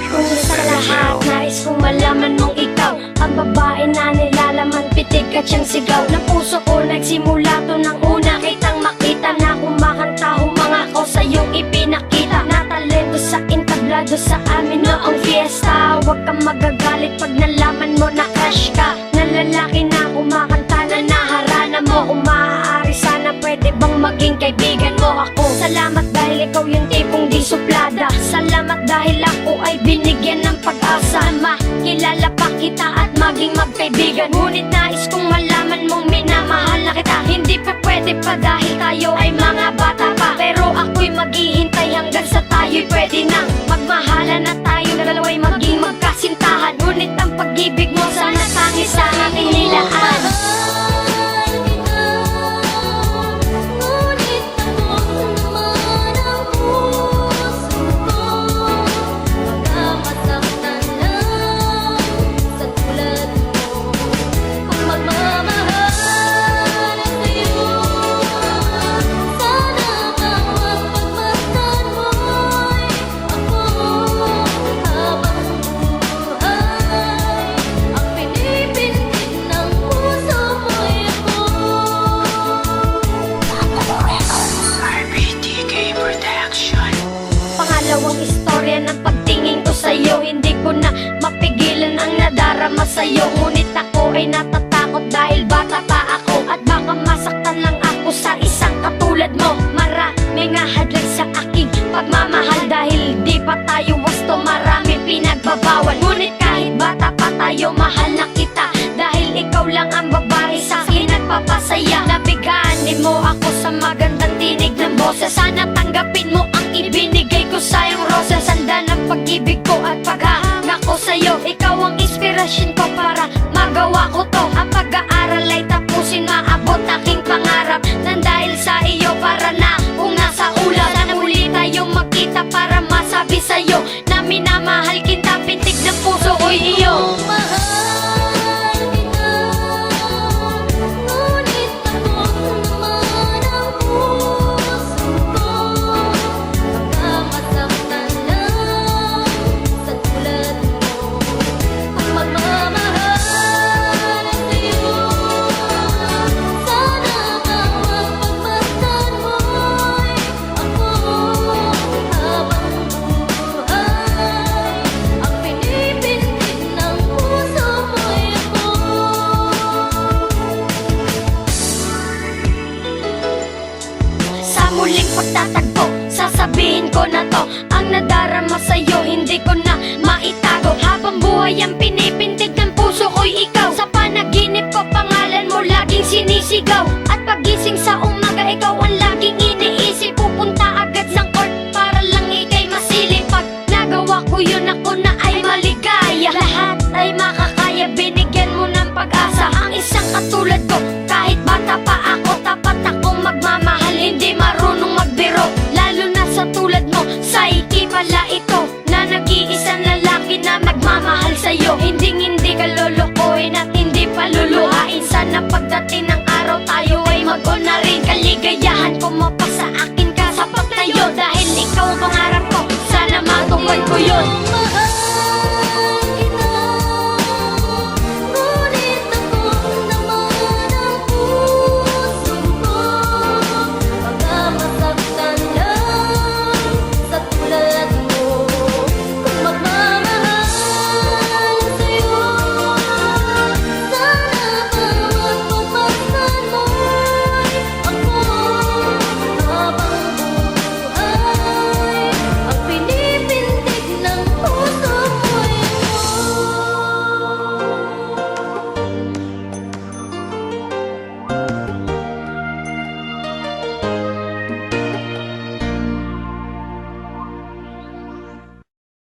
Kung sa lahat, nais kong malaman mong ikaw ang babae na nilalaman, pitik at siyang sigaw ng puso ko. Nagsimula to ng una kitang makita na kumakanta, humangako sa iyong ipinakita na talento sa entablado sa amin noong fiesta. Huwag kang magagalit pag nalaman mo na crush ka na lalaki na kumakanta na naharana mo. Kung maaari sana pwede bang maging kaibigan mo ako. Salamat dahil ikaw yung tipong di suplada. Salamat dahil ako ay binigyan ng pag-asa. Makilala pa kita at maging magkaibigan. Ngunit nais kong malaman mong minamahal na kita. Hindi pa pwede pa dahil tayo ay mga bata pa. Pero ako'y maghihintay hanggang sa tayo'y pwede nang magmahalan na tayo dalawa'y maging magkasintahan. Ngunit ang pag-ibig mo sana tangis sa aking nilaan. Pangalawang istorya ng pagtingin ko sa'yo, hindi ko na mapigilan ang nadarama sa'yo. Ngunit ako ay natatakot dahil bata pa ako at baka masaktan lang ako sa isang katulad mo. Maraming hadlang sa aking pagmamahal dahil di pa tayo wasto, maraming pinagbabawal. Ngunit kahit bata pa tayo, mahal na kita dahil ikaw lang ang babae sa akin nagpapasaya. Nabiganin mo ako sa magandang tinig ng boses. Sana tanggapin mo ang ibinigay ko sa iyong roses. Sanda ng pag-ibig ko at paghahanga ko sa'yo. Ikaw ang inspirasyon ko para magawa ko to. Ang pag-aaral ay tapusin, maabot aking pangarap. Nang dahil sa iyo para na kung nasa ulap. Sana muli tayong magkita para masabi sa'yo na minamahal kita, pintig ng puso ko'y iyo. Muling pagtatagpo, sasabihin ko na to. Ang nadarama sa'yo, hindi ko na maitago. Habang buhay ang pinipintig ng puso ko'y ikaw. Sa panaginip ko, pangalan mo laging sinisigaw. At pagising sa umaga, ikaw ang laging iniisip. Pupunta agad ng court para lang ika'y masilip. Pag nagawa ko yun, ako na ay maligaya. Lahat ay makakaya, binigyan mo ng pag-asa. Ang isang katulad ko, kahit bata pa ako, tapat akong magmamahal, hindi marunong magbiro. Lalo na sa tulad mo, saiki pala ito na nag-iisang lalaki na magmamahal sa'yo. Hindi ka lolokohin at hindi paluluhain. Sana pagdating ng araw tayo ay mag-unarin. Kaligayahan ko mo pa sa akin ka, sapat na yun. Dahil ikaw ang pangarap ko, sana matupad ko yun.